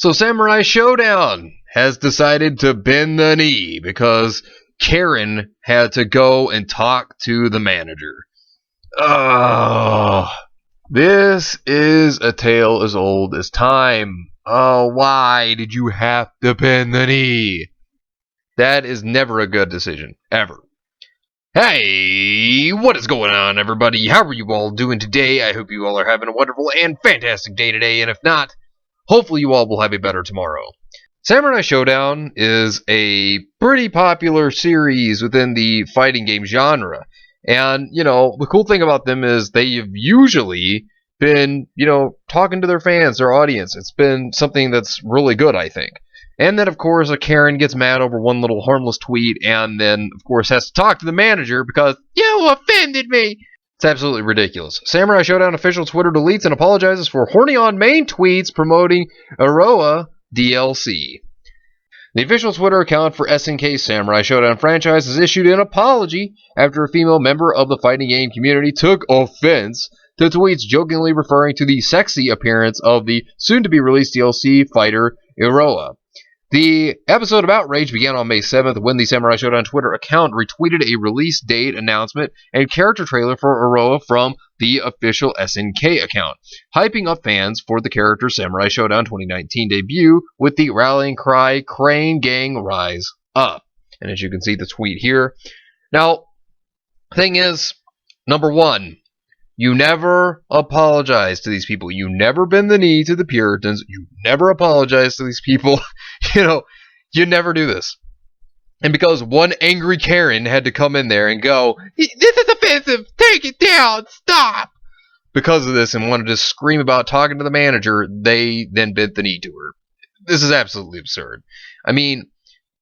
So Samurai Shodown has decided to bend the knee because Karen had to go and talk to the manager. Oh, this is a tale as old as time. Oh, why did you have to bend the knee? That is never a good decision, ever. Hey, what is going on, everybody? How are you all doing today? I hope you all are having a wonderful and fantastic day today, and if not, hopefully you all will have a better tomorrow. Samurai Shodown is a pretty popular series within the fighting game genre. And, the cool thing about them is they've usually been, talking to their fans, their audience. It's been something that's really good, I think. And then, of course, a Karen gets mad over one little harmless tweet and then, of course, has to talk to the manager because, you offended me! It's absolutely ridiculous. Samurai Shodown official Twitter deletes and apologizes for horny on main tweets promoting Aroa DLC. The official Twitter account for SNK's Samurai Shodown franchise has issued an apology after a female member of the fighting game community took offense to tweets jokingly referring to the sexy appearance of the soon-to-be-released DLC fighter Aroa. The episode of outrage began on May 7th when the Samurai Shodown Twitter account retweeted a release date announcement and character trailer for Aroa from the official SNK account, hyping up fans for the character's Samurai Shodown 2019 debut with the rallying cry, Crane Gang Rise Up. And as you can see the tweet here. Now, thing is, number one, you never apologize to these people. You never bend the knee to the Puritans. You never apologize to these people. You never do this. And because one angry Karen had to come in there and go, "This is offensive, take it down, stop!" Because of this and wanted to scream about talking to the manager, they then bent the knee to her. This is absolutely absurd. I mean,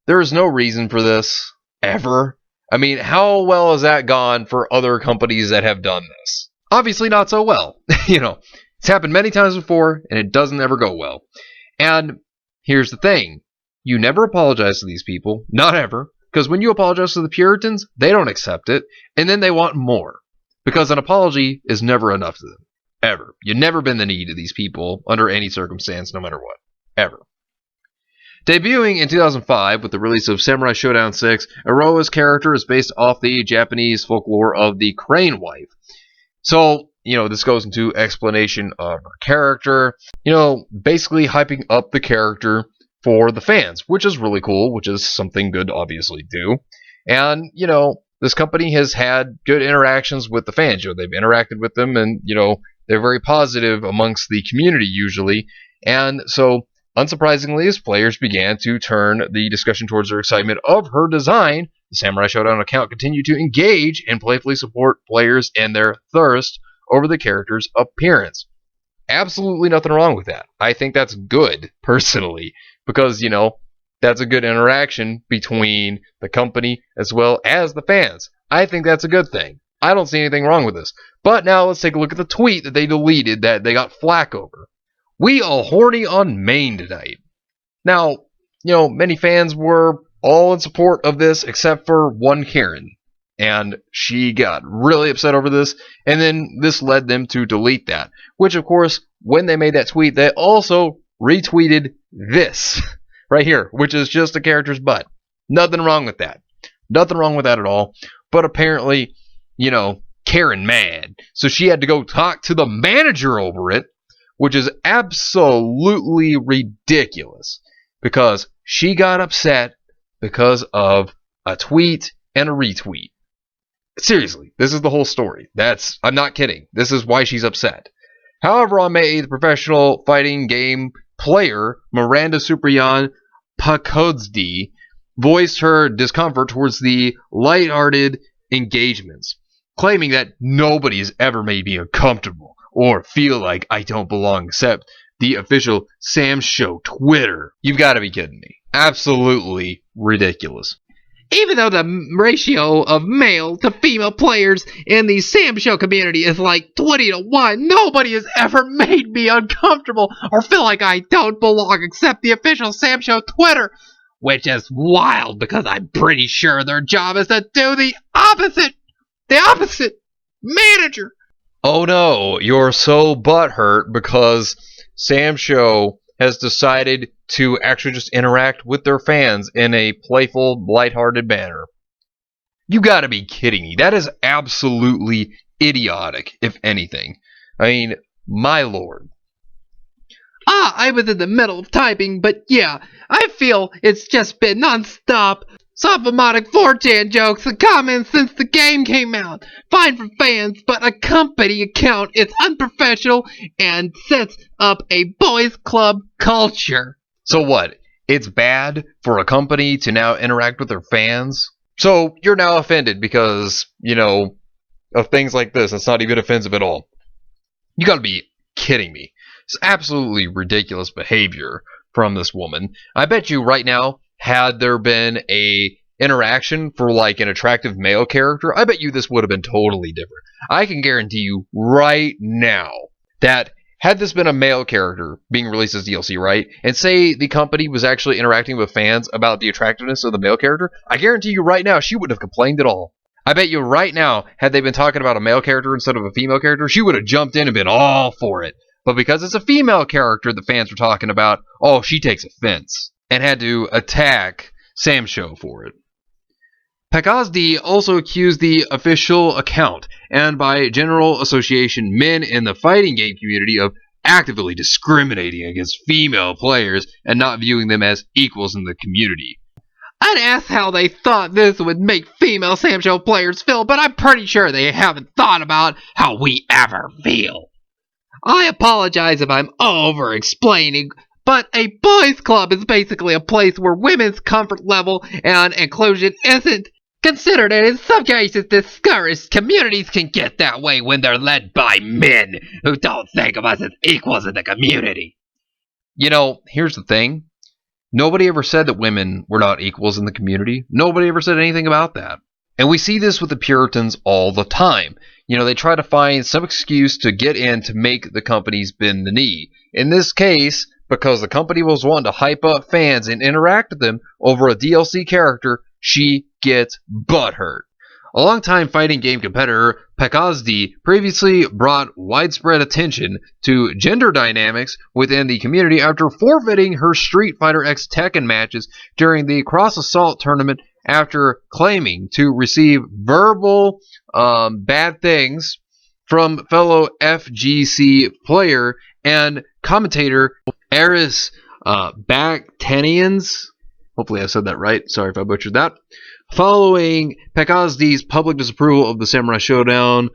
there is no reason for this, ever. I mean, how well has that gone for other companies that have done this? Obviously not so well. It's happened many times before, and it doesn't ever go well. And here's the thing. You never apologize to these people. Not ever. Because when you apologize to the Puritans, they don't accept it, and then they want more. Because an apology is never enough to them. Ever. You never bend the knee to these people under any circumstance, no matter what. Ever. Debuting in 2005 with the release of Samurai Shodown 6, Aroa's character is based off the Japanese folklore of the Crane Wife. So, this goes into explanation of her character, basically hyping up the character for the fans, which is really cool, which is something good to obviously do. And, this company has had good interactions with the fans. They've interacted with them and, they're very positive amongst the community usually. And so, unsurprisingly, as players began to turn the discussion towards their excitement of her design, the Samurai Shodown account continued to engage and playfully support players in their thirst over the character's appearance. Absolutely nothing wrong with that. I think that's good, personally, because, that's a good interaction between the company as well as the fans. I think that's a good thing. I don't see anything wrong with this. But now let's take a look at the tweet that they deleted that they got flack over. "We all horny on main tonight." Now, many fans were all in support of this except for one Karen. And she got really upset over this, and then this led them to delete that. Which, of course, when they made that tweet, they also retweeted this right here, which is just a character's butt. Nothing wrong with that. Nothing wrong with that at all. But apparently, Karen mad. So she had to go talk to the manager over it, which is absolutely ridiculous. Because she got upset because of a tweet and a retweet. Seriously, this is the whole story. I'm not kidding. This is why she's upset. However, on May 8th, professional fighting game player Miranda Supriyan Pakodzdi voiced her discomfort towards the lighthearted engagements, claiming that nobody has ever made me uncomfortable or feel like I don't belong except the official Sam Show Twitter. You've got to be kidding me. Absolutely ridiculous. "Even though the ratio of male to female players in the Sam Show community is like 20-1, nobody has ever made me uncomfortable or feel like I don't belong except the official Sam Show Twitter." Which is wild because I'm pretty sure their job is to do the opposite. The opposite. Manager. Oh no, you're so butthurt because Sam Show has decided to actually just interact with their fans in a playful, lighthearted manner. You gotta be kidding me. That is absolutely idiotic, if anything. I mean, my lord. I was in the middle of typing, but yeah, I feel it's just been non-stop sophomoric 4chan jokes and comments since the game came out. Fine for fans, but a company account is unprofessional and sets up a boys club culture. So what? It's bad for a company to now interact with their fans? So you're now offended because, of things like this. It's not even offensive at all. You gotta be kidding me. It's absolutely ridiculous behavior from this woman. I bet you right now, had there been a interaction for like an attractive male character, I bet you this would have been totally different. I can guarantee you right now that had this been a male character being released as DLC, right, and say the company was actually interacting with fans about the attractiveness of the male character, I guarantee you right now she wouldn't have complained at all. I bet you right now, had they been talking about a male character instead of a female character, she would have jumped in and been all for it. But because it's a female character the fans were talking about, oh, she takes offense and had to attack Samsho for it. Pakazdi also accused the official account, and by general association, men in the fighting game community of actively discriminating against female players and not viewing them as equals in the community. I'd ask how they thought this would make female Samsho players feel, but I'm pretty sure they haven't thought about how we ever feel. I apologize if I'm over-explaining, but a boys' club is basically a place where women's comfort level and inclusion isn't considered, and in some cases discouraged. Communities can get that way when they're led by men who don't think of us as equals in the community. Here's the thing. Nobody ever said that women were not equals in the community. Nobody ever said anything about that. And we see this with the Puritans all the time. They try to find some excuse to get in to make the companies bend the knee. In this case, because the company was wanting to hype up fans and interact with them over a DLC character, she gets butthurt. A longtime fighting game competitor, Pakazdi, previously brought widespread attention to gender dynamics within the community after forfeiting her Street Fighter X Tekken matches during the Cross Assault tournament after claiming to receive verbal bad things from fellow FGC player and commentator Eris Baktanians. Hopefully I said that right. Sorry if I butchered that. Following Pakazdi's public disapproval of the Samurai Shodown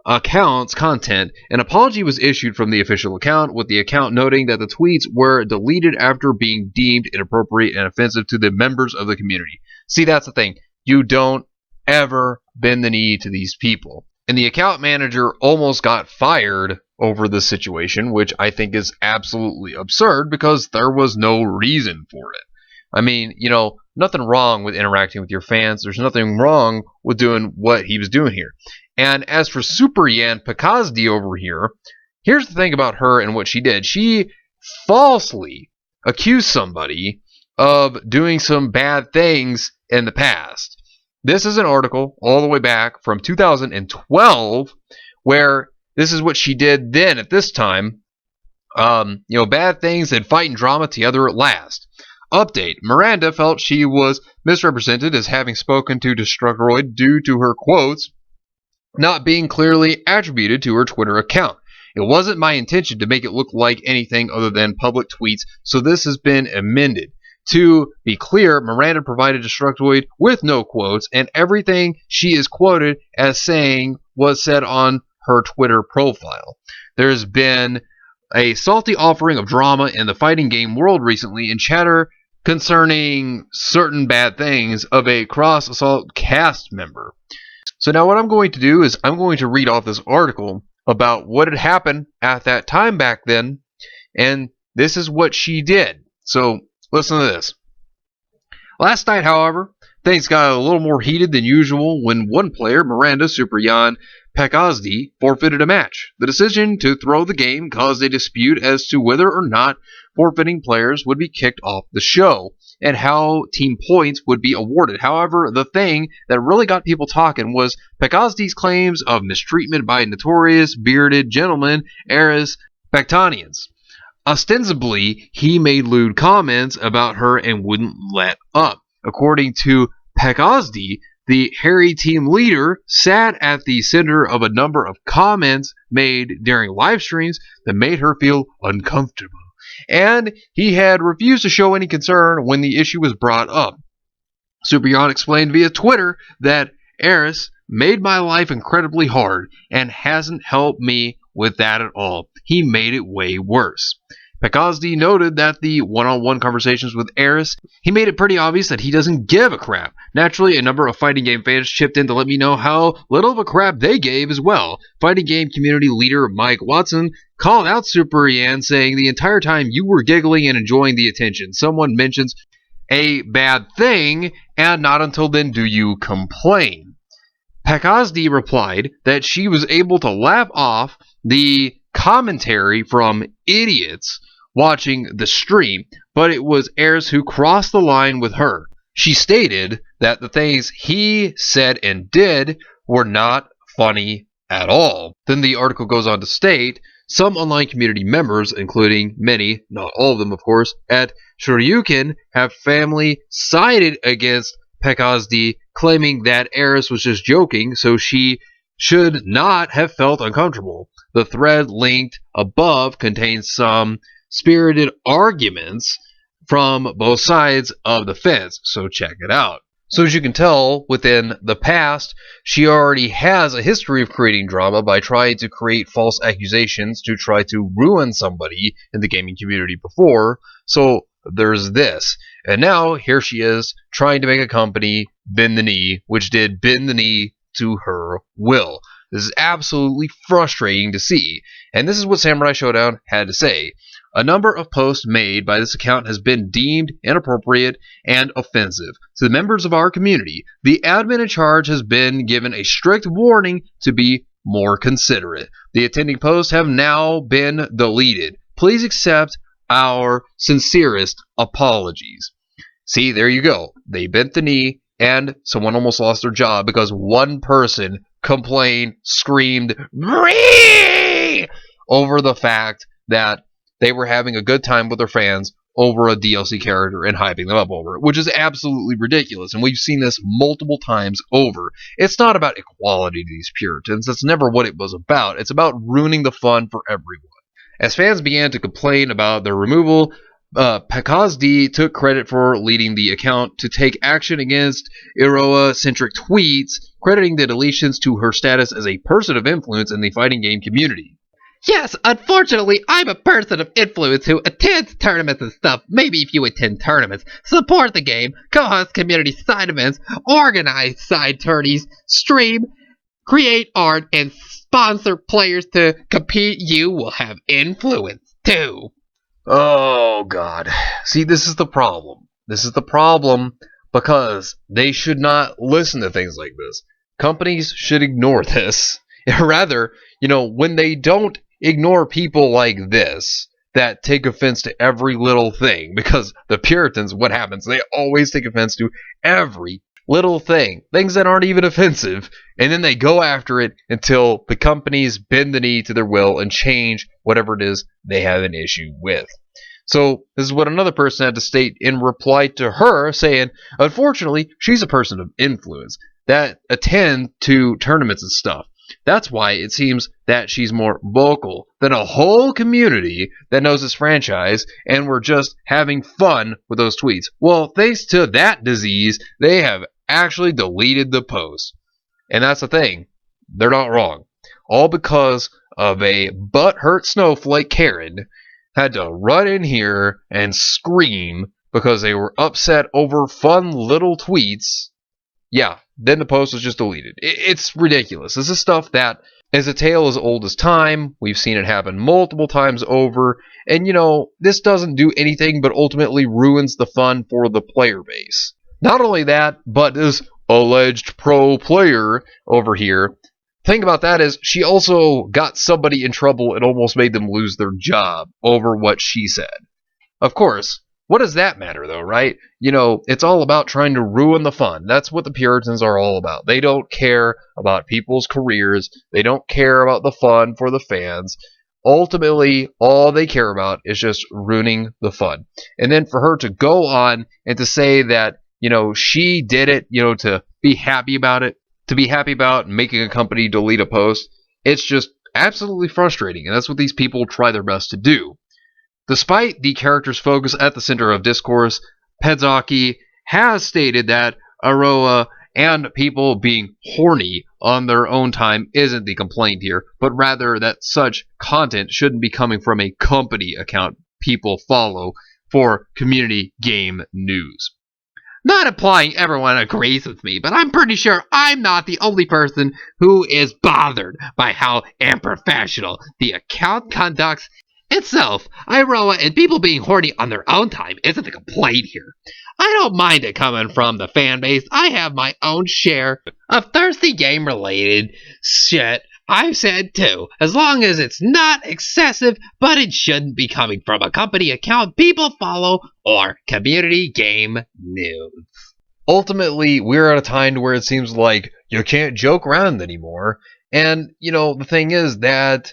account's content, an apology was issued from the official account, with the account noting that the tweets were deleted after being deemed inappropriate and offensive to the members of the community. See, that's the thing. You don't ever bend the knee to these people. And the account manager almost got fired over this situation, which I think is absolutely absurd because there was no reason for it. I mean, nothing wrong with interacting with your fans. There's nothing wrong with doing what he was doing here. And as for Super Yan Pakazdi over here, here's the thing about her and what she did. She falsely accused somebody of doing some bad things in the past. This is an article all the way back from 2012 where this is what she did then at this time. Bad things and fight and drama together at last. Update. Miranda felt she was misrepresented as having spoken to Destructoid due to her quotes not being clearly attributed to her Twitter account. It wasn't my intention to make it look like anything other than public tweets, so this has been amended. To be clear, Miranda provided Destructoid with no quotes, and everything she is quoted as saying was said on her Twitter profile. There's been a salty offering of drama in the fighting game world recently, and chatter concerning certain bad things of a Cross Assault cast member. So now what I'm going to do is I'm going to read off this article about what had happened at that time back then, and this is what she did. So listen to this. Last night, however, things got a little more heated than usual when one player, Miranda Superyan Pakazdi, forfeited a match. The decision to throw the game caused a dispute as to whether or not forfeiting players would be kicked off the show and how team points would be awarded. However, the thing that really got people talking was Pakazdi's claims of mistreatment by notorious bearded gentleman Eris Baktanians. Ostensibly, he made lewd comments about her and wouldn't let up. According to Pekosdi, the Harry team leader sat at the center of a number of comments made during live streams that made her feel uncomfortable, and he had refused to show any concern when the issue was brought up. Superyon explained via Twitter that Eris made my life incredibly hard and hasn't helped me with that at all. He made it way worse. Pekosdi noted that the one-on-one conversations with Eris, he made it pretty obvious that he doesn't give a crap. Naturally, a number of fighting game fans chipped in to let me know how little of a crap they gave as well. Fighting game community leader Mike Watson called out Super Yan, saying the entire time you were giggling and enjoying the attention. Someone mentions a bad thing, and not until then do you complain. Pekosdi replied that she was able to laugh off the commentary from idiots watching the stream, but it was Eris who crossed the line with her. She stated that the things he said and did were not funny at all. Then the article goes on to state, some online community members, including many, not all of them of course, at Shoryuken have family sided against Pekosdi, claiming that Eris was just joking, so she should not have felt uncomfortable. The thread linked above contains some spirited arguments from both sides of the fence, so check it out. So as you can tell, within the past, she already has a history of creating drama by trying to create false accusations to try to ruin somebody in the gaming community before, so there's this. And now, here she is, trying to make a company bend the knee, which did bend the knee to her will. This is absolutely frustrating to see, and this is what Samurai Shodown had to say. A number of posts made by this account has been deemed inappropriate and offensive to the members of our community. The admin in charge has been given a strict warning to be more considerate. The attending posts have now been deleted. Please accept our sincerest apologies. See, there you go. They bent the knee, and someone almost lost their job because one person complained, screamed, "Bree!" over the fact that they were having a good time with their fans over a DLC character and hyping them up over it, which is absolutely ridiculous, and we've seen this multiple times over. It's not about equality to these Puritans. That's never what it was about. It's about ruining the fun for everyone. As fans began to complain about their removal, Pekosdi took credit for leading the account to take action against Iroha-centric tweets, crediting the deletions to her status as a person of influence in the fighting game community. Yes, unfortunately, I'm a person of influence who attends tournaments and stuff. Maybe if you attend tournaments, support the game, co-host community side events, organize side tourneys, stream, create art, and sponsor players to compete, you will have influence too. Oh, God. See, this is the problem. This is the problem because they should not listen to things like this. Companies should ignore this. Rather, when they don't ignore people like this that take offense to every little thing, because the Puritans, what happens? They always take offense to every little thing, things that aren't even offensive, and then they go after it until the companies bend the knee to their will and change whatever it is they have an issue with. So this is what another person had to state in reply to her, saying, unfortunately, she's a person of influence that attend to tournaments and stuff. That's why it seems that she's more vocal than a whole community that knows this franchise, and we're just having fun with those tweets. Well, thanks to that disease, they have actually deleted the post. And that's the thing. They're not wrong. All because of a butthurt snowflake Karen had to run in here and scream because they were upset over fun little tweets. Yeah, then the post was just deleted. It's ridiculous. This is stuff that is a tale as old as time. We've seen it happen multiple times over. And, this doesn't do anything but ultimately ruins the fun for the player base. Not only that, but this alleged pro player over here, thing about that is she also got somebody in trouble and almost made them lose their job over what she said. Of course, what does that matter, though, right? It's all about trying to ruin the fun. That's what the Puritans are all about. They don't care about people's careers. They don't care about the fun for the fans. ultimately, all they care about is just ruining the fun. And then for her to go on and to say that, she did it, to be happy about it, to be happy about making a company delete a post, it's just absolutely frustrating. And that's what these people try their best to do. Despite the character's focus at the center of discourse, Pedzaki has stated that Aroa and people being horny on their own time isn't the complaint here, but rather that such content shouldn't be coming from a company account people follow for community game news. Not implying everyone agrees with me, but I'm pretty sure I'm not the only person who is bothered by how unprofessional the account conducts itself. Iroa and people being horny on their own time isn't the complaint here. I don't mind it coming from the fan base. I have my own share of thirsty game related shit I've said too, as long as it's not excessive, but it shouldn't be coming from a company account people follow or community game news. Ultimately, we're at a time where it seems like you can't joke around anymore. And, the thing is that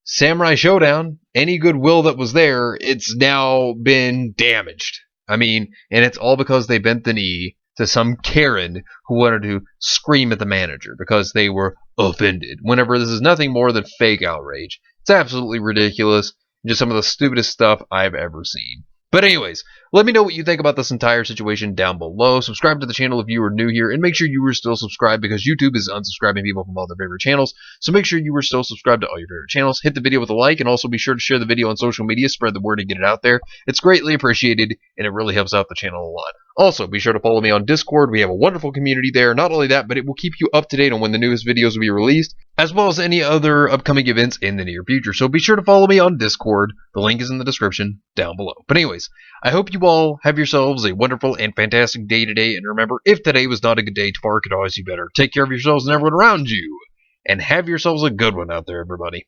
Samurai Shodown, any goodwill that was there, it's now been damaged. And it's all because they bent the knee to some Karen who wanted to scream at the manager because they were offended, whenever this is nothing more than fake outrage. It's absolutely ridiculous. Just some of the stupidest stuff I've ever seen. But anyways, let me know what you think about this entire situation down below. Subscribe to the channel if you are new here, and make sure you are still subscribed because YouTube is unsubscribing people from all their favorite channels. So make sure you are still subscribed to all your favorite channels. Hit the video with a like, and also be sure to share the video on social media. Spread the word and get it out there. It's greatly appreciated, and it really helps out the channel a lot. Also, be sure to follow me on Discord. We have a wonderful community there. Not only that, but it will keep you up to date on when the newest videos will be released, as well as any other upcoming events in the near future. So be sure to follow me on Discord. The link is in the description down below. But anyways, I hope you all have yourselves a wonderful and fantastic day today. And remember, if today was not a good day, tomorrow could always be better. Take care of yourselves and everyone around you. And have yourselves a good one out there, everybody.